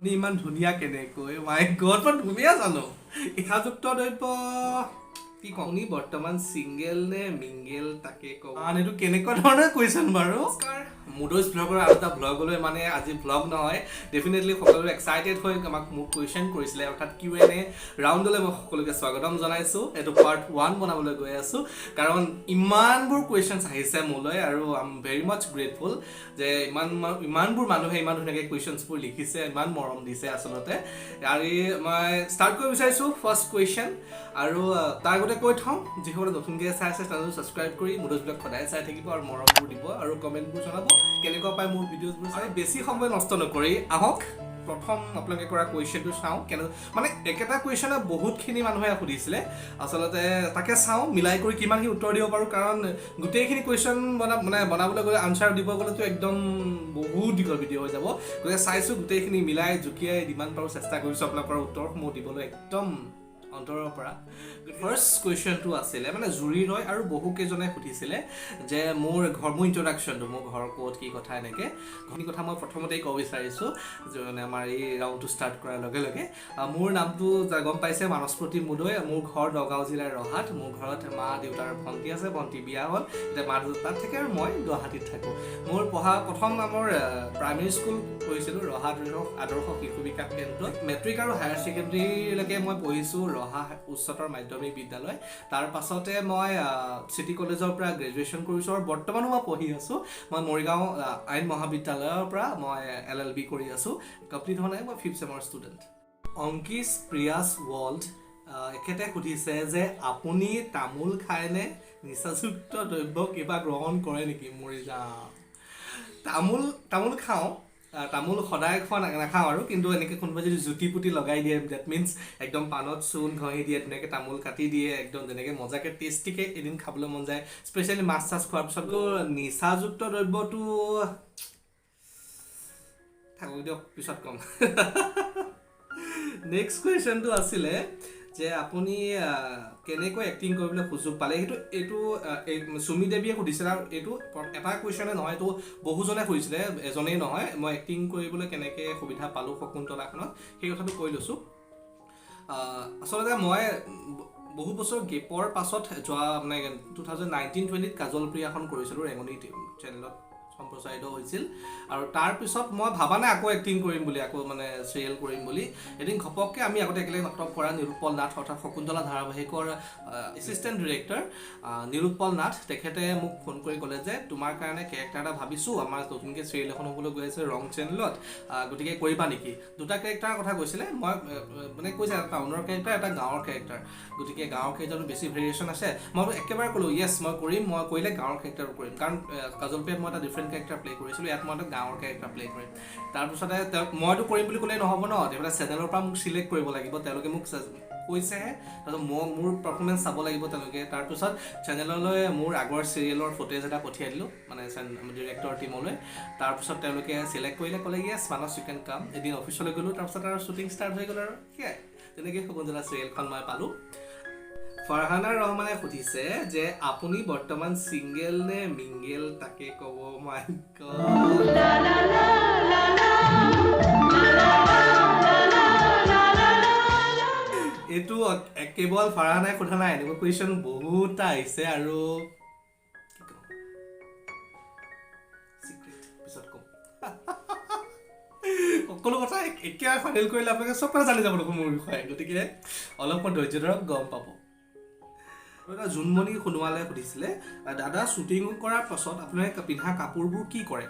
ইমান ধুনীয়া কেনেকৈ মাই গড মই ধুনীয়া জানো ইহাযুক্ত দ্ৰব্য কি কওঁ নি বৰ্তমান সিঙ্গেল নে মিঙ্গেল তাকে কওঁ এইটো কেনেকুৱা ধৰণৰ কুৱেশ্যন বাৰু মুডোজ ব্লগৰ আৰু এটা ব্লগলৈ মানে আজি ব্লগ নহয় ডেফিনেটলি সকলো এক্সাইটেড হৈ আমাক মোক কুৱেশ্যন কৰিছিলে অৰ্থাৎ Q&A ৰাউণ্ডলৈ মই সকলোকে স্বাগতম জনাইছোঁ এইটো পাৰ্ট 1 বনাবলৈ গৈ আছোঁ কাৰণ ইমানবোৰ কুৱেশ্যনছ আহিছে মোলৈ আৰু I am very much grateful যে ইমানবোৰ মানুহে ইমান ধুনীয়াকৈ কুৱেশ্যনছবোৰ লিখিছে ইমান মৰম দিছে আচলতে আৰু মই ষ্টাৰ্ট কৰিব বিচাৰিছোঁ ফাৰ্ষ্ট কুৱেশ্যন আৰু তাৰ আগতে কৈ থওঁ যিসকলে নতুনকৈ চাই আছে তেওঁলোকে ছাবস্ক্ৰাইব কৰি মুডোজ ব্লগ সদায় চাই থাকিব আৰু মৰমবোৰ দিব আৰু কমেণ্টবোৰ জনাব কেনেকুৱা পায় মোৰ ভিডিঅ'জবোৰ চাই বেছি সময় নষ্ট নকৰি আহক প্ৰথম আপোনালোকে কৰা কুৱেশ্যনটো চাওঁ মানে একেটা কুৱেশ্যনে বহুতখিনি মানুহে সুধিছিলে আচলতে তাকে চাওঁ মিলাই কৰি কিমানখিনি উত্তৰ দিব পাৰোঁ কাৰণ গোটেইখিনি কুৱেশ্যন বনাবলৈ গ'লে আনচাৰ দিব গ'লেতো একদম বহুত দীঘল ভিডিঅ' হৈ যাব গতিকে চাইছোঁ গোটেইখিনি মিলাই জুকিয়াই যিমান পাৰোঁ চেষ্টা কৰিছোঁ আপোনালোকৰ উত্তৰসমূহ দিবলৈ একদম অন্তৰৰ পৰা ফাৰ্ষ্ট কুৱেশ্যনটো আছিলে মানে জুৰি ৰয় আৰু বহুকেইজনে সুধিছিলে যে মোৰ ইন্ট্ৰডাকশ্যনটো মোৰ ঘৰ ক'ত কি কথা এনেকৈ ঘৰৰ কথা মই প্ৰথমতেই ক'ব বিচাৰিছোঁ যে মানে আমাৰ এই ৰাউণ্ডটো ষ্টাৰ্ট কৰাৰ লগে লগে মোৰ নামটো গম পাইছে মানসপ্ৰতি মুদৈ মোৰ ঘৰ নগাঁও জিলাৰ ৰহাত মোৰ ঘৰত মা দেউতাৰ ভণ্টি আছে ভণ্টি বিয়া হ'ল এতিয়া মা দেউতা তাত থাকে আৰু মই গুৱাহাটীত থাকোঁ মোৰ পঢ়া প্ৰথম মোৰ প্ৰাইমেৰী স্কুল পঢ়িছিলোঁ ৰহাত আদৰ্শ শিশু বিকাশ কেন্দ্ৰত মেট্ৰিক আৰু হায়াৰ ছেকেণ্ডেৰীলৈকে মই পঢ়িছোঁ ৰহা উচ্চতৰ মাধ্যমিক বিদ্যালয় তাৰ পাছতে মই চিটি কলেজৰ পৰা গ্ৰেজুৱেশ্যন কৰিছোঁ আৰু বৰ্তমানো মই পঢ়ি আছোঁ মই মৰিগাঁও আইন মহাবিদ্যালয়ৰ পৰা মই LLB কৰি আছোঁ কমপ্লিট হোৱা নাই মই 5th চেমৰ ষ্টুডেণ্ট অংকিশ প্ৰিয়াছ ৱৰ্ল্ড এখেতে সুধিছে যে আপুনি তামোল খায়নে নিচাযুক্ত দ্ৰব্য কিবা গ্ৰহণ কৰে নেকি মৰি যাওঁ তামোল খাওঁ তামোল সদায় খোৱা নাখাওঁ আৰু কিন্তু এনেকৈ কোনোবাই যদি জুতি পুতি লগাই দিয়ে ডেট মিনছ একদম পাণত চূণ ঘঁহি দিয়ে তেনেকৈ তামোল কাটি দিয়ে একদম তেনেকৈ মজাকৈ টেষ্টিকৈ এদিন খাবলৈ মন যায় স্পেচিয়েলি মাছ চাছ খোৱাৰ পিছত নিচাযুক্ত দ্ৰব্যটো থাকক দিয়ক পিছত ক'ম নেক্সট কুৱেশ্যনটো আছিলে যে আপুনি কেনেকৈ এক্টিং কৰিবলৈ সুযোগ পালে এইটো সুমি দেৱীয়ে সুধিছিলে আৰু এইটো এটা কুৱেশ্যনে নহয় এইটো বহুজনে সুধিছিলে এজনেই নহয় মই এক্টিং কৰিবলৈ কেনেকৈ সুবিধা পালোঁ শকুন্তলাখনত সেই কথাটো কৈ লৈছোঁ আচলতে মই বহু বছৰ গেপৰ পাছত যোৱা মানে 2019-20 কাজল প্ৰিয়াখন কৰিছিলোঁ ৰেঙনি চেনেলত সম্প্ৰচাৰিত হৈছিল আৰু তাৰপিছত মই ভাবা নাই আকৌ এক্টিং কৰিম বুলি আকৌ মানে চিৰিয়েল কৰিম বুলি এদিন ঘপককৈ আমি আগতে একেলগে নাটক কৰা নিৰুৎপল নাথ অৰ্থাৎ শকুন্তলা ধাৰাবাহিকৰ এছিষ্টেণ্ট ডিৰেক্টৰ নিৰুৎপল নাথ তেখেতে মোক ফোন কৰি ক'লে যে তোমাৰ কাৰণে কেৰেক্টাৰ এটা ভাবিছোঁ আমাৰ নতুনকৈ চিৰিয়েল এখন হ'বলৈ গৈ আছে ৰং চেনেলত গতিকে কৰিবা নেকি দুটা কেৰেক্টাৰৰ কথা কৈছিলে মই মানে কৈছে এটা টাউনৰ কেৰেক্টাৰ এটা গাঁৱৰ কেৰেক্টাৰ গতিকে গাঁৱৰ কেৰেক্টাৰটো বেছি ভেৰিয়েশ্যন আছে মই একেবাৰে ক'লোঁ য়েছ মই কৰিম মই কৰিলে গাঁৱৰ কেৰেক্টাৰটো কৰিম কাৰণ কাজল প্ৰিয়াত মই এটা ডিফাৰেণ্ট কেৰেক্টাৰ প্লে কৰিছিলোঁ ইয়াত মই এটা গাঁৱৰ কেৰেক্টাৰ প্লে কৰিম তাৰপিছতে মইতো কৰিম বুলি ক'লেই নহ'ব ন তেতিয়াহ'লে চেনেলৰ পৰা মোক চিলেক্ট কৰিব লাগিব তেওঁলোকে মোক কৈছেহে তাৰপিছত মোৰ পাৰফৰ্মেঞ্চ চাব লাগিব তেওঁলোকে তাৰপিছত চেনেললৈ মোৰ আগৰ চিৰিয়েলৰ ফুটেজ এটা পঠিয়াই দিলোঁ মানে ডিৰেক্টৰ টীমলৈ তাৰপিছত তেওঁলোকে চিলেক্ট কৰিলে ক'লে য়েছ মানস ইউ কেন কাম এদিন অফিচলৈ গ'লোঁ তাৰপিছত আৰু শ্বুটিং ষ্টাৰ্ট হৈ গ'ল আৰু সেয়াই তেনেকৈ শকুন্তলা চিৰিয়েলখন মই পালোঁ ফাৰহানা ৰহমানে সুধিছে যে আপুনি বৰ্তমান ছিংগেল নে মিংগেল তাকে ক'ব মাই গড এইটো কেৱল ফাৰহানাই সোধা নাই এনেকুৱা কুৱেশ্যন বহুত আহিছে আৰু পিছত ক'ম সকলো কথা একেবাৰে ফাইনেল কৰিলে আপোনালোকে চব কথা জানি যাব দেখোন মোৰ বিষয়ে গতিকে অলপ মই ধৈৰ্য ধৰক গম পাব এটা জোনমণি সোণোৱালে সুধিছিলে দাদা শ্বুটিং কৰাৰ পাছত আপোনালোকে পিন্ধা কাপোৰবোৰ কি কৰে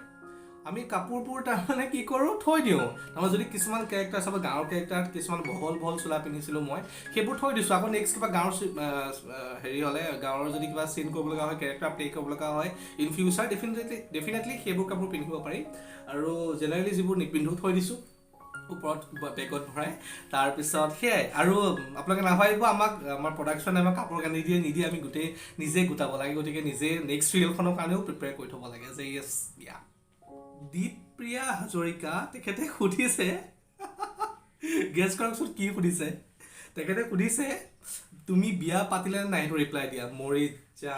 আমি কাপোৰবোৰ তাৰমানে কি কৰোঁ থৈ দিওঁ তাৰমানে যদি কিছুমান কেৰেক্টাৰ চাব গাঁৱৰ কেৰেক্টাৰত কিছুমান বহল চোলা পিন্ধিছিলোঁ মই সেইবোৰ থৈ দিছোঁ আকৌ নেক্সট কিবা গাঁৱৰ হেৰি হ'লে গাঁৱৰ যদি কিবা চিন কৰিব লগা হয় কেৰেক্টাৰ প্লে কৰিব লগা হয় ইন ফিউচাৰ ডেফিনেটলি সেইবোৰ কাপোৰ পিন্ধিব পাৰি আৰু জেনেৰেলি যিবোৰ নিপিন্ধো থৈ দিছোঁ ওপৰত বেগত ভৰাই তাৰপিছত সেয়াই আৰু আপোনালোকে নাভাবিব আমাৰ প্ৰডাকশ্যনে আমাক কাপোৰ কানি নিদিয়ে আমি গোটেই নিজে গোটাব লাগে গতিকে নিজে নেক্সট চিৰিয়েলখনৰ কাৰণেও প্ৰিপেয়াৰ কৰি থ'ব লাগে যে য়েছ বিয়া দীপপ্ৰিয়া হাজৰিকা তেখেতে সুধিছে গেছ কৰকচোন কি সুধিছে তেখেতে সুধিছে তুমি বিয়া পাতিলে নাই সেইটো ৰিপ্লাই দিয়া মৰি যা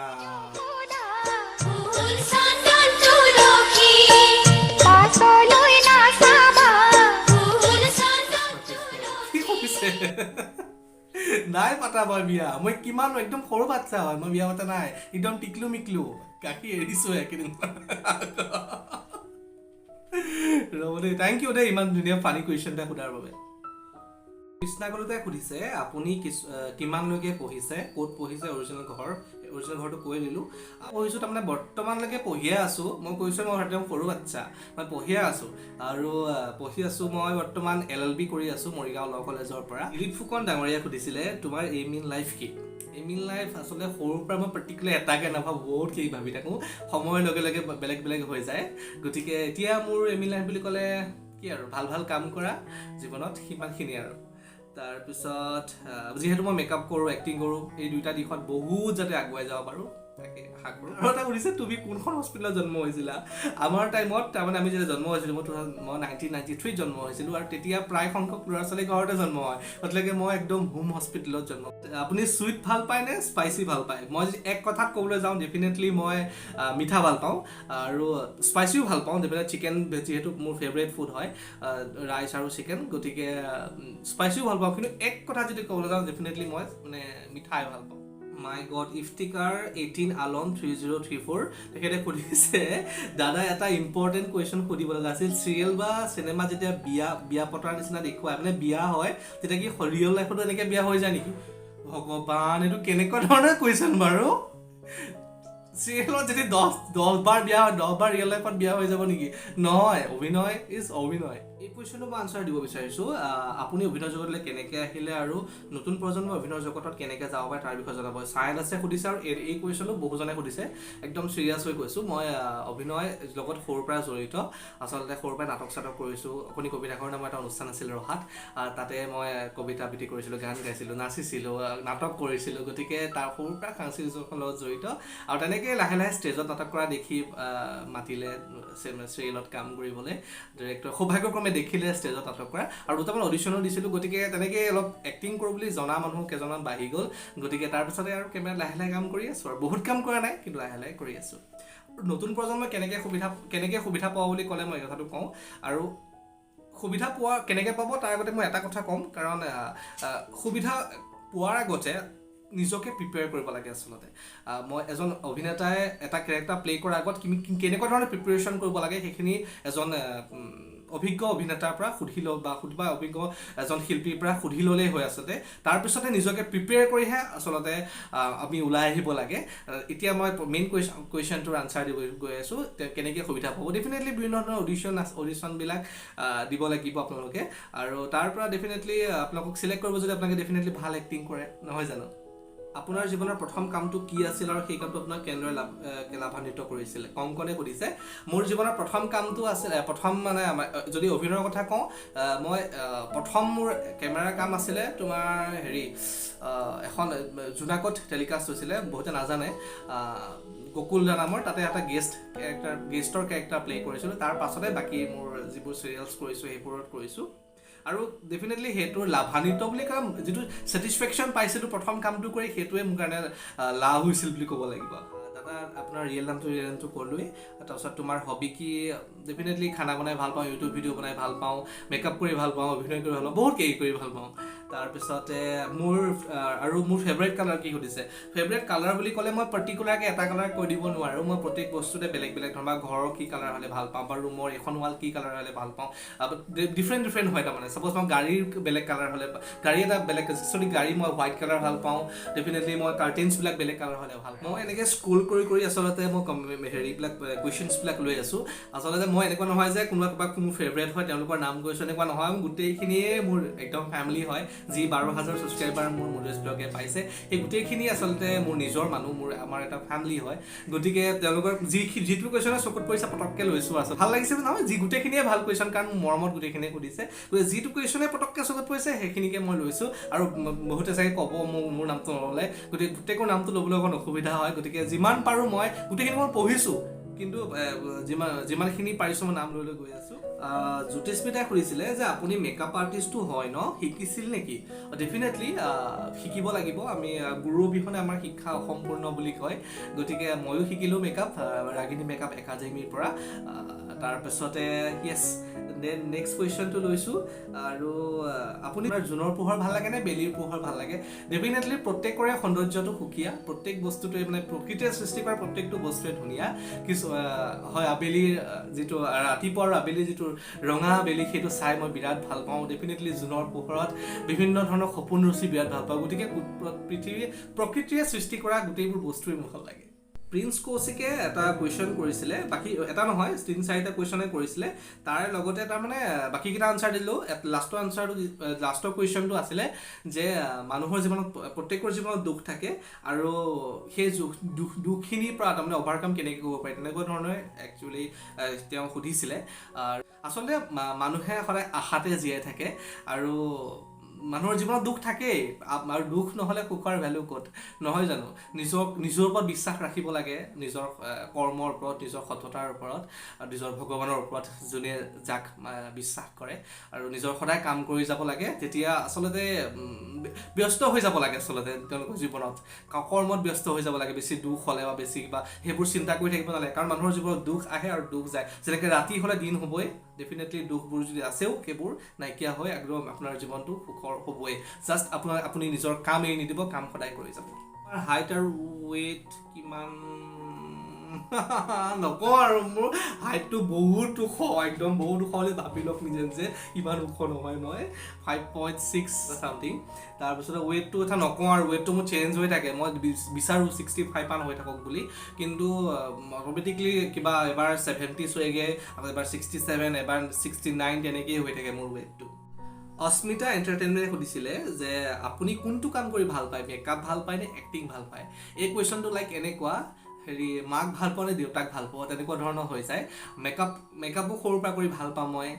নাই পাতা মই বিয়া মই কিমান একদম সৰু বাচ্চা হয় মই বিয়া পাতা নাই একদম টিকলু মিকলু গাখীৰ এৰিছো একেদিন ৰ'ব দেই থেংক ইউ দেই ইমান ধুনীয়া ফানি কুৱেশ্যন এটা সোধাৰ বাবে কৃষ্ণাগলতে সুধিছে আপুনি কিমানলৈকে পঢ়িছে ক'ত পঢ়িছে অৰিজিনেল ঘৰটো কৈ দিলোঁ পঢ়িছোঁ তাৰমানে বৰ্তমানলৈকে পঢ়িয়ে আছোঁ মই কৈছোঁ মই একদম সৰু বাচ্চা মই পঢ়িয়ে আছোঁ আৰু পঢ়ি আছোঁ মই বৰ্তমান LLB কৰি আছোঁ মৰিগাঁও ল কলেজৰ পৰা দিলীপ ফুকন ডাঙৰীয়া সুধিছিলে তোমাৰ এইম ইন লাইফ কি এইম ইন লাইফ আচলতে সৰুৰ পৰা মই পাৰ্টিকুলাৰ এটাকে নাভাবোঁ বহুতখিনি ভাবি থাকোঁ সময়ৰ লগে লগে বেলেগ বেলেগ হৈ যায় গতিকে এতিয়া মোৰ এইম ইন লাইফ বুলি ক'লে কি আৰু ভাল ভাল কাম কৰা জীৱনত সিমানখিনি আৰু তাৰপিছত যিহেতু মই মেকআপ কৰোঁ এক্টিং কৰোঁ এই দুইটা দিশত বহুত যাতে আগুৱাই যাব পাৰোঁ তাকে আশা কৰোঁ আৰু এটা সুধিছে তুমি কোনখন হস্পিটেলত জন্ম হৈছিলা আমাৰ টাইমত তাৰমানে আমি যেতিয়া জন্ম হৈছিলোঁ মই 1993 জন্ম হৈছিলোঁ আৰু তেতিয়া প্ৰায় সংখ্যক ল'ৰা ছোৱালী ঘৰতে জন্ম হয় গতিকে মই একদম হোম হস্পিটেলত জন্ম আপুনি চুইট ভাল পায় নে স্পাইচি ভাল পায় মই যদি এক কথাত ক'বলৈ যাওঁ ডেফিনেটলি মই মিঠা ভাল পাওঁ আৰু স্পাইচিও ভাল পাওঁ চিকেন যিহেতু মোৰ ফেভৰেট ফুড হয় ৰাইচ আৰু চিকেন গতিকে স্পাইচিও ভাল পাওঁ কিন্তু এক কথা যদি ক'বলৈ যাওঁ ডেফিনেটলি মই মানে মিঠাই ভাল পাওঁ মাই গড ইফতিকাৰ 18 আলম 3034 তেখেতে সুধিছে দাদা এটা ইম্পৰ্টেণ্ট কুৱেশ্যন সুধিব লগা আছিল চিৰিয়েল বা চিনেমা যেতিয়া বিয়া পতাৰ নিচিনা দেখুৱাই মানে বিয়া হয় তেতিয়া কি ৰিয়েল লাইফতো এনেকৈ বিয়া হৈ যায় নেকি ভগৱান এইটো কেনেকুৱা ধৰণৰ কুৱেশ্যন বাৰু চিৰিয়েলত যদি 10 বাৰ বিয়া হয় 10 বাৰ ৰিয়েল লাইফত বিয়া হৈ যাব নেকি নহয় অভিনয় ইজ অভিনয় এই কুৱেশ্যনটো মই আনচাৰ দিব বিচাৰিছোঁ আপুনি অভিনয় জগতলৈ কেনেকৈ আহিলে আৰু নতুন প্ৰজন্মৰ অভিনয় জগতত কেনেকৈ যাব পাৰে তাৰ বিষয়ে জনাব চাইল আছে সুধিছে আৰু এই কুৱেশ্যনটো বহুজনে সুধিছে একদম চিৰিয়াছ হৈ কৈছোঁ মই অভিনয় লগত সৰুৰ পৰা জড়িত আচলতে সৰুৰ পৰা নাটক চাটক কৰিছোঁ আপুনি কবিতাঘৰ নামৰ এটা অনুষ্ঠান আছিল ৰহাত তাতে মই কবিতা আবৃত্তি কৰিছিলোঁ গান গাইছিলোঁ নাচিছিলোঁ নাটক কৰিছিলোঁ গতিকে তাৰ সৰুৰ পৰা সাংস্কৃতিক জগতৰ লগত জড়িত আৰু তেনেকৈ লাহে লাহে ষ্টেজত নাটক কৰা দেখি মাতিলে চিৰিয়েলত কাম কৰিবলৈ ডিৰেক্টৰ সৌভাগ্যক্ৰমে দেখিলে ষ্টেজত নাটক কৰা আৰু দুটামান অডিশ্যনো দিছিলোঁ গতিকে তেনেকৈ অলপ এক্টিং কৰোঁ বুলি জনা মানুহ কেইজনমান বাঢ়ি গ'ল গতিকে তাৰপিছতে আৰু কেমেৰাত লাহে লাহে কাম কৰি আছোঁ আৰু বহুত কাম কৰা নাই কিন্তু লাহে লাহে কৰি আছোঁ নতুন প্ৰজন্মই কেনেকৈ সুবিধা পাব বুলি ক'লে মই এই কথাটো কওঁ আৰু সুবিধা পোৱা কেনেকৈ পাব তাৰ আগতে মই এটা কথা ক'ম কাৰণ সুবিধা পোৱাৰ আগতে নিজকে প্ৰিপেয়াৰ কৰিব লাগে আচলতে মই এজন অভিনেতাই এটা কেৰেক্টাৰ প্লে কৰাৰ আগত কেনেকুৱা ধৰণৰ প্ৰিপেৰেশ্যন কৰিব লাগে সেইখিনি এজন অভিজ্ঞ অভিনেতাৰ পৰা সুধি লওক বা অভিজ্ঞ এজন শিল্পীৰ পৰা সুধি ল'লেই হৈ আচলতে তাৰপিছতে নিজকে প্ৰিপেয়াৰ কৰিহে আচলতে আমি ওলাই আহিব লাগে এতিয়া মই মেইন কুৱেশ্যনটোৰ আনচাৰ দিব গৈ আছোঁ কেনেকৈ সুবিধা পাব ডেফিনেটলি বিভিন্ন ধৰণৰ অডিশ্যনবিলাক দিব লাগিব আপোনালোকে আৰু তাৰ পৰা ডেফিনেটলি আপোনালোকক চিলেক্ট কৰিব যদি আপোনালোকে ডেফিনেটলি ভাল এক্টিং কৰে নহয় জানো আপোনাৰ জীৱনৰ প্ৰথম কামটো কি আছিল আৰু সেই কামটো আপোনাক কেনেদৰে লাভান্বিত কৰিছিলে কংকনে সুধিছে মোৰ জীৱনৰ প্ৰথম কামটো আছিল প্ৰথম মানে যদি অভিনয়ৰ কথা কওঁ মই প্ৰথম মোৰ কেমেৰাৰ কাম আছিলে তোমাৰ এখন জোনাকত টেলিকাষ্ট হৈছিলে বহুতে নাজানে গকুল দা নামৰ তাতে এটা গেষ্টৰ কেৰেক্টাৰ প্লে কৰিছিলোঁ তাৰ পাছতে বাকী মোৰ যিবোৰ চিৰিয়েলছ কৰিছোঁ সেইবোৰত কৰিছোঁ আৰু ডেফিনেটলি সেইটোৰ লাভান্বিত বুলি ক'ম যিটো ছেটিছফেকশ্যন পাইছিলোঁ প্ৰথম কামটো কৰি সেইটোৱে মোৰ কাৰণে লাভ হৈছিল বুলি ক'ব লাগিব দাদা আপোনাৰ ৰিয়েল নামটো ক'লোৱেই তাৰপিছত তোমাৰ হবি কি ডেফিনেটলি খানা বনাই ভাল পাওঁ ইউটিউব ভিডিঅ' বনাই ভাল পাওঁ মেকআপ কৰি ভাল পাওঁ অভিনয় কৰি ভাল পাওঁ বহুত কৰি ভাল পাওঁ তাৰপিছতে মোৰ ফেভৰেট কালাৰ কি সুধিছে ফেভৰেট কালাৰ বুলি ক'লে মই পাৰ্টিকুলাৰকৈ এটা কালাৰ কৈ দিব নোৱাৰোঁ মই প্ৰত্যেক বস্তুতে বেলেগ ধৰণৰ ঘৰৰ কি কালাৰ হ'লে ভাল পাওঁ বা ৰুমৰ এখন ৱাল কি কালাৰ হ'লে ভাল পাওঁ ডিফাৰেণ্ট হয় তাৰমানে চাপ'জ মই গাড়ীৰ বেলেগ কালাৰ হ'লে গাড়ী এটা বেলেগ গাড়ী মই হোৱাইট কালাৰ ভাল পাওঁ ডেফিনেটলি মই কাৰ্টেইনছবিলাক বেলেগ কালাৰ হ'লে ভাল পাওঁ মই এনেকৈ স্ক্ৰল কৰি আচলতে মই কুৱেশ্যনছবিলাক লৈ আছোঁ আচলতে মই এনেকুৱা নহয় যে কোনো ফেভৰেট হয় তেওঁলোকৰ নাম কৈছোঁ এনেকুৱা নহয় গোটেইখিনিয়ে মোৰ একদম ফেমিলি হয় যি 12,000 ছাবস্ক্ৰাইবাৰ মোৰ মডেষ্ট ব্লগে পাইছে সেই গোটেইখিনি আচলতে মোৰ নিজৰ মানুহ আমাৰ এটা ফেমিলি হয় গতিকে তেওঁলোকৰ যিটো কুৱেশ্যনে চকুত পৰিছে পটককৈ লৈছোঁ আচলতে ভাল লাগিছে নহয় গোটেইখিনিয়ে ভাল কুৱেশ্যন কাৰণ মৰমত গোটেইখিনিয়ে সুধিছে গতিকে যিটো কুৱেশ্যনে পটককৈ চকুত পৰিছে সেইখিনিকে মই লৈছোঁ আৰু বহুতে চাগে ক'ব মোৰ নামটো নল'লে গতিকে গোটেইবোৰ নামটো ল'বলৈ অকণ অসুবিধা হয় গতিকে যিমান পাৰোঁ মই গোটেইখিনি মই পঢ়িছোঁ কিন্তু যিমানখিনি পাৰিছোঁ মই নাম লৈ গৈ আছোঁ জ্যোতিস্মিতাই সুধিছিলে যে আপুনি মেকআপ আৰ্টিষ্টো হয় ন শিকিছিল নেকি ডেফিনেটলি শিকিব লাগিব আমি গুৰু অবিহনে আমাৰ শিক্ষা অসম্পূৰ্ণ বুলি কয় গতিকে ময়ো শিকিলোঁ মেকআপ ৰাগিনী মেকআপ একাডেমীৰ পৰা তাৰপিছতে য়েছ দেন নেক্সট কুৱেশ্যনটো লৈছোঁ আৰু আপুনি জোনৰ পোহৰ ভাল লাগে নে বেলিৰ পোহৰ ভাল লাগে ডেফিনেটলি প্ৰত্যেকৰে সৌন্দৰ্যটো সুকীয়া প্ৰত্যেক বস্তুটোৱে মানে প্ৰকৃতিয়ে সৃষ্টি কৰা প্ৰত্যেকটো বস্তুৱে ধুনীয়া কিছু হয় আবেলিৰ যিটো ৰাতিপুৱা আৰু আবেলিৰ যিটো ৰঙা বেলি সেইটো চাই মই বিৰাট ভাল পাওঁ ডেফিনেটলি জোনৰ পোহৰত বিভিন্ন ধৰণৰ সপোন ৰুচি বিৰাট ভাল পাওঁ গতিকে প্ৰকৃতিয়ে সৃষ্টি কৰা গোটেইবোৰ বস্তুৱে মোৰ ভাল লাগে প্ৰিন্স কৌশিকে এটা কুৱেশ্যন কৰিছিলে বাকী এটা নহয় 3-4টা কুৱেশ্যনে কৰিছিলে তাৰ লগতে তাৰমানে বাকীকেইটা আনচাৰ দিলোঁ লাষ্টৰ কুৱেশ্যনটো আছিলে যে মানুহৰ জীৱনত প্ৰত্যেকৰ জীৱনত দুখ থাকে আৰু সেই দুখখিনিৰ পৰা তাৰমানে অভাৰকাম কেনেকৈ কৰিব পাৰি তেনেকুৱা ধৰণে একচুৱেলি তেওঁ সুধিছিলে আচলতে মানুহে সদায় আশাতে জীয়াই থাকে আৰু মানুহৰ জীৱনত দুখ থাকেই আৰু দুখ নহ'লে সুখৰ ভেলু ক'ত নহয় জানো নিজৰ ওপৰত বিশ্বাস ৰাখিব লাগে নিজৰ কৰ্মৰ ওপৰত নিজৰ সততাৰ ওপৰত আৰু নিজৰ ভগৱানৰ ওপৰত যোনে যাক বিশ্বাস কৰে আৰু নিজৰ সদায় কাম কৰি যাব লাগে তেতিয়া আচলতে ব্যস্ত হৈ যাব লাগে আচলতে তেওঁলোকৰ জীৱনত কৰ্মত ব্যস্ত হৈ যাব লাগে বেছি দুখ হ'লে বা বেছি কিবা সেইবোৰ চিন্তা কৰি থাকিব নালাগে কাৰণ মানুহৰ জীৱনত দুখ আহে আৰু দুখ যায় যেনেকৈ ৰাতি হ'লে দিন হ'বই ডেফিনেটলি দুখবোৰ যদি আছেও সেইবোৰ নাইকিয়া হৈ একদম আপোনাৰ জীৱনটো সুখৰ হ'বই জাষ্ট আপুনি নিজৰ কাম এৰি নিদিব কাম সদায় কৰি যাব হাইট আৰু ৱেইট কিমান নকওঁ আৰু মোৰ হাইটটো বহুত ওখ একদম বহুত ওখ বুলি ভাবি লওক নিজে ইমান ওখ নহয় মই 5.6 চামথিং তাৰপিছতে ৱেইটটো কথা নকওঁ আৰু ৱেইটটো মোৰ চেঞ্জ হৈ থাকে মই বিচাৰোঁ 65 মান হৈ থাকক বুলি কিন্তু অট'মেটিকলি কিবা এবাৰ 70 হয়গৈ আকৌ এবাৰ 67 এবাৰ 69 তেনেকেই হৈ থাকে মোৰ ৱেইটটো অস্মিতা এণ্টাৰটেইনমেণ্টে সুধিছিলে যে আপুনি কোনটো কাম কৰি ভাল পায় মেকআপ ভাল পায় নে এক্টিং ভাল পায় এই কুৱেশ্যনটো লাইক এনেকুৱা মাক ভাল পাওঁ নে দেউতাক ভাল পাওঁ তেনেকুৱা ধৰণৰ হৈ যায় মেকআপো সৰুৰ পৰা কৰি ভাল পাওঁ মই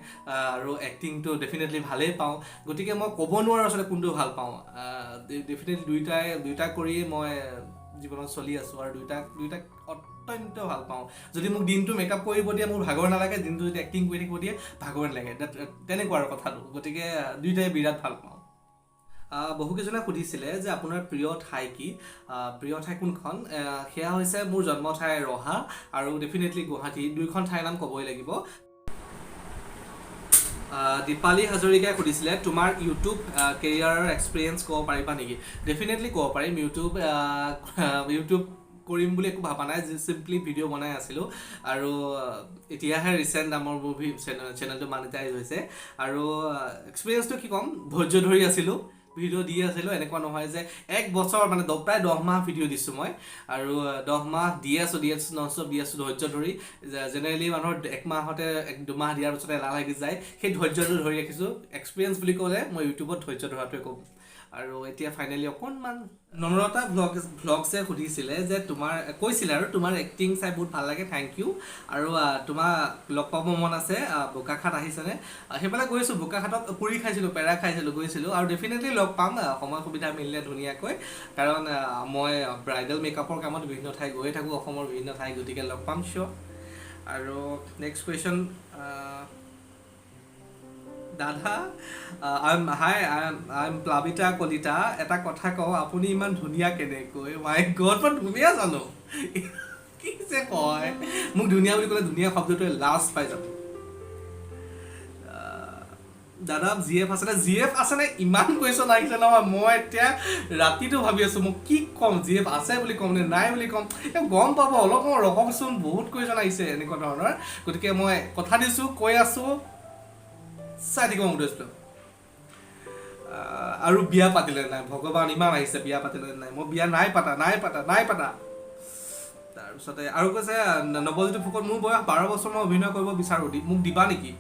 আৰু এক্টিংটো ডেফিনেটলি ভালেই পাওঁ গতিকে মই ক'ব নোৱাৰোঁ আচলতে কোনটো ভাল পাওঁ ডেফিনেটলি দুইটা কৰিয়ে মই জীৱনত চলি আছোঁ আৰু দুইটাক অত্যন্ত ভাল পাওঁ যদি মোক দিনটো মেকআপ কৰিব দিয়ে মোৰ ভাগৰ নালাগে দিনটো যদি এক্টিং কৰি থাকিব দিয়ে ভাগৰ নালাগে তেনেকুৱা আৰু কথাটো গতিকে দুইটাই বিৰাট ভাল পাওঁ বহুকেইজনে সুধিছিলে যে আপোনাৰ প্ৰিয় ঠাই কি প্ৰিয় ঠাই কোনখন সেয়া হৈছে মোৰ জন্ম ঠাই ৰহা আৰু ডেফিনেটলি গুৱাহাটী দুইখন ঠাইৰ নাম ক'বই লাগিব দীপালী হাজৰিকাই সুধিছিলে তোমাৰ ইউটিউব কেৰিয়াৰৰ এক্সপিৰিয়েঞ্চ ক'ব পাৰিবা নেকি ডেফিনেটলি ক'ব পাৰিম ইউটিউব কৰিম বুলি একো ভাবা নাই চিম্পলি ভিডিঅ' বনাই আছিলোঁ আৰু এতিয়াহে ৰিচেণ্ট আমাৰ মুভি চেনেলটো মনিটাইজ হৈছে আৰু এক্সপিৰিয়েঞ্চটো কি ক'ম ধৈৰ্য ধৰি আছিলোঁ ভিডিঅ' দি আছিলোঁ এনেকুৱা নহয় যে এক বছৰ মানে প্ৰায় 10 মাহ ভিডিঅ' দিছোঁ মই আৰু 10 মাহ দি আছোঁ ননষ্টপ দি আছোঁ ধৈৰ্য ধৰি জেনেৰেলি মানুহৰ 1 মাহতে 1-2 মাহ দিয়াৰ পিছতে এলাহ লাগি যায় সেই ধৈৰ্যটো ধৰি ৰাখিছোঁ এক্সপিৰিয়েঞ্চ বুলি ক'লে মই ইউটিউবত ধৈৰ্য ধৰাটোৱে ক'ম আৰু এতিয়া ফাইনেলি অকণমান নম্ৰতা ভ্লগছে সুধিছিলে যে কৈছিলে আৰু তোমাৰ এক্টিং চাই বহুত ভাল লাগে থেংক ইউ আৰু তোমাক লগ পাব মন আছে বোকাখাট আহিছেনে সেইফালে গৈছোঁ বোকাখাটত পুৰি খাইছিলোঁ পেৰা খাইছিলোঁ গৈছিলোঁ আৰু ডেফিনেটলি লগ পাম সময় সুবিধা মিলিলে ধুনীয়াকৈ কাৰণ মই ব্ৰাইডেল মেকআপৰ কামত বিভিন্ন ঠাই গৈয়ে থাকোঁ অসমৰ বিভিন্ন ঠাই গতিকে লগ পাম চিয়'ৰ আৰু নেক্সট কুৱেশ্যন দাদা আই এম প্লাবিতা কলিতা এটা কথা কওঁ আপুনি ইমান ধুনীয়া কেনেকৈ মাই গড মই ধুনীয়া জানো কি যে কয় মোক ধুনীয়া বুলি ক'লে ধুনীয়া শব্দটোৱে লাজ পাই যাব দাদা জিএফ আছেনে ইমান কুৱেশ্যন আহিছে নহয় মই এতিয়া ৰাতিটো ভাবি আছোঁ মোক কি ক'ম জিএফ আছে বুলি ক'ম নে নাই বুলি ক'ম গম পাব অলপ মই ৰহকচোন বহুত কুৱেশ্যন আহিছে এনেকুৱা ধৰণৰ গতিকে মই কথা দিছোঁ কৈ আছোঁ চাই থাকিব মুদস্ত আৰু বিয়া পাতিলে নাই ভগৱান ইমান আহিছে বিয়া পাতিলে নাই মই বিয়া নাই পাতা তাৰপিছতে আৰু কৈছে নৱজ্যোতি ফুকন মোৰ বয়স 12 বছৰ মই অভিনয় কৰিব বিচাৰোঁ মোক দিবা নেকি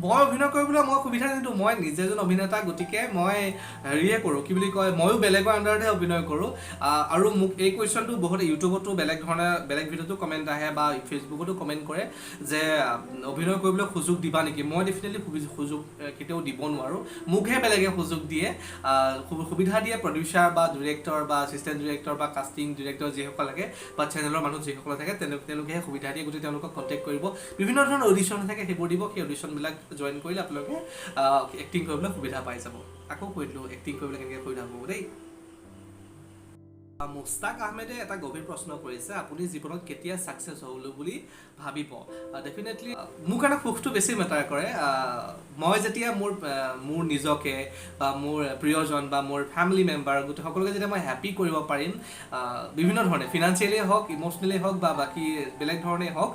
মই অভিনয় কৰিবলৈ মই সুবিধা নিদিওঁ মই নিজে এজন অভিনেতা গতিকে মই হেৰিয়ে কৰোঁ কি বুলি কয় ময়ো বেলেগৰ আণ্ডাৰতহে অভিনয় কৰোঁ আৰু মোক এই কুৱেশ্যনটো বহুত ইউটিউবতো বেলেগ ভিডিঅ'টো কমেণ্ট আহে বা ফেচবুকতো কমেণ্ট কৰে যে অভিনয় কৰিবলৈ সুযোগ দিবা নেকি মই ডেফিনেটলি সুযোগ কেতিয়াও দিব নোৱাৰোঁ মোকহে বেলেগে সুযোগ দিয়ে সুবিধা দিয়ে প্ৰডিউচাৰ বা ডিৰেক্টৰ বা এছিষ্টেণ্ট ডিৰেক্টৰ বা কাষ্টিং ডিৰেক্টৰ যিসকল থাকে বা চেনেলৰ মানুহ যিসকল থাকে তেওঁলোকেহে সুবিধা দিয়ে গতিকে তেওঁলোকক কণ্টেক্ট কৰিব বিভিন্ন ধৰণৰ অডিশ্যন থাকে সেইবোৰ দিব সেই অডিশ্যনবিলাক জইন কৰিলে আপোনালোকে এক্টিং কৰিবলৈ সুবিধা পাই যাব আকৌ কৈ দিলোঁ এক্টিং কৰিবলৈ কেনেকৈ সুবিধা পাব দেই মুস্তাক আহমেদে এটা গভীৰ প্ৰশ্ন কৰিছে, আপুনি জীৱনত কেতিয়া ছাকচেছ হ'লো বুলি ভাবিব? ডেফিনেটলি মোৰ কাৰণে সুখটো বেছি মেটাৰ কৰে। মই যেতিয়া মোৰ নিজকে বা মোৰ প্ৰিয়জন বা মোৰ ফেমিলি মেম্বাৰ গোটেই সকলোকে যেতিয়া মই হেপ্পী কৰিব পাৰিম, বিভিন্ন ধৰণে ফিনান্সিয়েলি হওক, ইম'চনেলি হওক বা বাকী বেলেগ ধৰণেই হওক,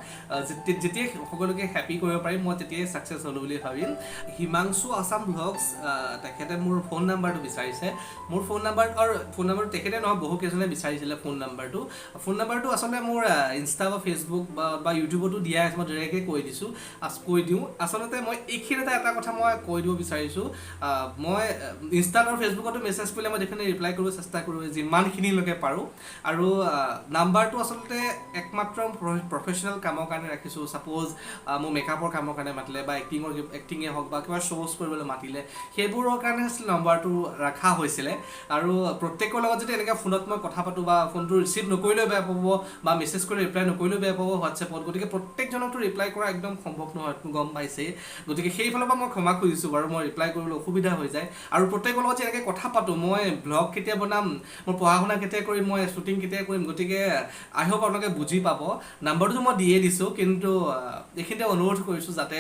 যেতিয়াই সকলোকে হেপ্পী কৰিব পাৰিম মই তেতিয়াই ছাকচেছ হ'লো বুলি ভাবিম। হিমাংশু আছাম ব্লগছ, তেখেতে মোৰ ফোন নাম্বাৰটো বিচাৰিছে। মোৰ ফোন নাম্বাৰটো তেখেতে নহয়, বহু কেইজনে বিচাৰিছিলে ফোন নাম্বাৰটো আচলতে মোৰ ইনষ্টা বা ফেচবুক বা ইউটিউবতো দিয়া আছে, মই ডাইৰেক্টলি কৈ দিওঁ। আচলতে মই এইখিনিতে এটা কথা মই কৈ দিব বিচাৰিছোঁ, মই ইনষ্টাত আৰু ফেচবুকতো মেছেজ কৰিলে মই ডেফিনেটলি ৰিপ্লাই কৰিব চেষ্টা কৰোঁ যিমানখিনিলৈকে পাৰোঁ। আৰু নাম্বাৰটো আচলতে একমাত্ৰ প্ৰফেচনেল কামৰ কাৰণে ৰাখিছোঁ। ছাপ'জ মোৰ মেকআপৰ কামৰ কাৰণে মাতিলে বা এক্টিঙে হওক বা কিবা শ্ব'জ কৰিবলৈ মাতিলে, সেইবোৰৰ কাৰণে আচলতে নাম্বাৰটো ৰখা হৈছিলে। আৰু প্ৰত্যেকৰ লগত যদি এনেকৈ ফোনত মই কথা পাতোঁ বা ফোনটো ৰিচিভ নকৰিলেও বেয়া পাব বা মেছেজ কৰি ৰিপ্লাই নকৰিলেও বেয়া পাব হোৱাটছএপত, গতিকে প্ৰত্যেকজনকতো ৰিপ্লাই কৰা একদম সম্ভৱ নহয়, গম পাইছেই। গতিকে সেইফালৰ পৰা মই ক্ষমা খুজিছোঁ বাৰু, মই ৰিপ্লাই কৰিবলৈ অসুবিধা হৈ যায়। আৰু প্ৰত্যেকৰ লগত যে এনেকৈ কথা পাতোঁ, মই ব্লগ কেতিয়া বনাম, মোৰ পঢ়া শুনা কেতিয়া কৰিম, মই শ্বুটিং কেতিয়া কৰিম, গতিকে আই হোপ আপোনালোকে বুজি পাব। নাম্বাৰটো মই দিয়ে দিছোঁ, কিন্তু এইখিনিতে অনুৰোধ কৰিছোঁ যাতে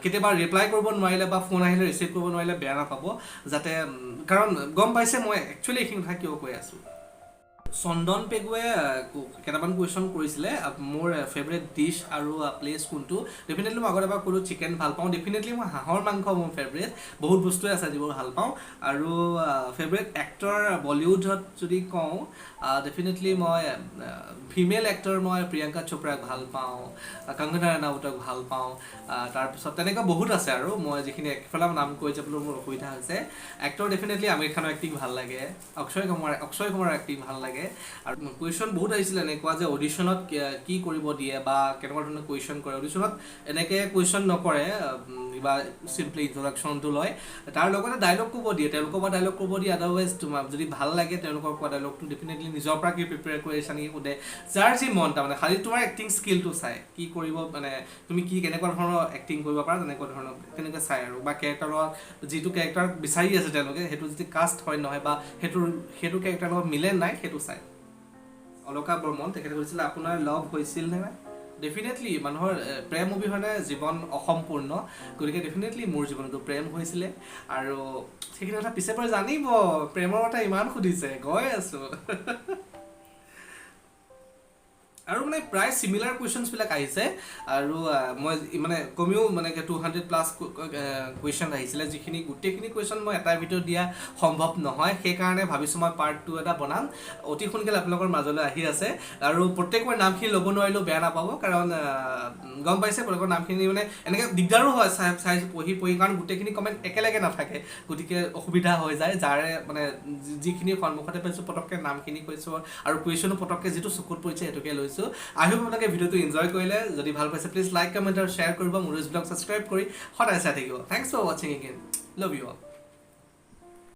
কেতিয়াবা ৰিপ্লাই কৰিব নোৱাৰিলে বা ফোন আহিলে ৰিচিভ কৰিব নোৱাৰিলে বেয়া নাপাব, যাতে কাৰণ গম পাইছে মই একচুৱেলি এইখিনি কথা কিয় কৈ আছোঁ। চন্দন পেগুৱে কেইটামান কুৱেশ্যন কৰিছিলে, মোৰ ফেভৰেট ডিছ আৰু প্লেচ কোনটো। ডেফিনেটলি মই আগত এবাৰ ক'লোঁ চিকেন ভাল পাওঁ। ডেফিনেটলি মই হাঁহৰ মাংস মোৰ ফেভৰেট, বহুত বস্তুৱে আছে যিবোৰ ভাল পাওঁ। আৰু ফেভৰেট এক্টৰ বলিউডত যদি কওঁ, ডেফিনেটলি মই ফিমেল এক্টৰ মই প্ৰিয়ংকা চোপ্ৰাক ভাল পাওঁ, কংগনা ৰানাৱটক ভাল পাওঁ। তাৰপিছত তেনেকুৱা বহুত আছে আৰু মই যিখিনি একফালে নাম কৈ যাবলৈ মোৰ অসুবিধা হৈছে। এক্টৰ ডেফিনেটলি আমিৰ খানৰ এক্টিং ভাল লাগে, অক্ষয় কুমাৰৰ এক্টিং ভাল লাগে। আৰু কুৱেশ্যন বহুত আহিছিলে এনেকুৱা যে অডিশ্যনত কি কৰিব দিয়ে বা কেনেকুৱা ধৰণৰ কুৱেশ্যন কৰে। অডিশ্যনত এনেকৈ কুৱেশ্যন নকৰে বা চিম্পলি ইন্ট্ৰডাকশ্যনটো লয়, তাৰ লগতে ডাইলগ ক'ব দিয়ে, তেওঁলোকৰ পৰা ডাইলগ ক'ব দিয়ে। আদাৰৱাইজ তোমাৰ যদি ভাল লাগে তেওঁলোকৰ কোৱা ডাইলগটো ডেফিনেটলি নিজৰ পৰা কি প্ৰিপেয়াৰ কৰি আছা নেকি সোধে, যাৰ যি মন। তাৰমানে খালি তোমাৰ এক্টিং স্কিলটো চাই কি কৰিব, মানে তুমি কেনেকুৱা ধৰণৰ এক্টিং কৰিব পাৰা তেনেকৈ চাই আৰু বা কেৰেক্টাৰৰ যিটো কেৰেক্টাৰ বিচাৰি আছে তেওঁলোকে সেইটো যদি কাষ্ট হয় নহয় বা সেইটো কেৰেক্টাৰৰ লগত মিলে নাই সেইটো চাই। অলকা বৰ্মন তেখেতে কৈছিলে আপোনাৰ লভ হৈছিল নে নাই? ডেফিনেটলি মানুহৰ প্ৰেম অবিহনে জীৱন অসম্পূৰ্ণ, গতিকে ডেফিনেটলি মোৰ জীৱনতো প্ৰেম হৈছিলে। আৰু সেইখিনি কথা পিছে পৰে জানিব, প্ৰেমৰ কথা ইমান সুধিছে, গৈ আছোঁ। আৰু মানে প্ৰায় চিমিলাৰ কুৱেশ্যনছবিলাক আহিছে। আৰু মই মানে কমেও মানে 200+ কুৱেশ্যন আহিছিলে, যিখিনি গোটেইখিনি কুৱেশ্যন মই এটাৰ ভিতৰত দিয়া সম্ভৱ নহয়। সেইকাৰণে ভাবিছোঁ মই পাৰ্ট 2 এটা বনাম, অতি সোনকালে আপোনালোকৰ মাজলৈ আহি আছে। আৰু প্ৰত্যেকৰ নামখিনি ল'ব নোৱাৰিলেও বেয়া নাপাব, কাৰণ গম পাইছে প্ৰত্যেকৰ নামখিনি মানে এনেকৈ দিগদাৰো হয় চাই পঢ়ি, কাৰণ গোটেইখিনি কমেণ্ট একেলগে নাথাকে, গতিকে অসুবিধা হৈ যায়। যাৰে মানে যিখিনি সন্মুখতে পাইছোঁ পটককৈ নামখিনি কৈছোঁ আৰু কুৱেশ্যনো পটককৈ যিটো চকুত পৰিছে সেইটোকে লৈছোঁ। আই হোপ আপোনালোকে ভিডিঅ'টো এনজয় কৰিলে। যদি ভাল পাইছে প্লিজ লাইক, কমেণ্ট আৰু শ্বেয়াৰ কৰিব। মোৰ ব্লগ ছাবস্ক্ৰাইব কৰি সদায় চাই থাকিব। থেংকছ ফৰ ৱাচিং এগেইন, লাভ ইউ অল।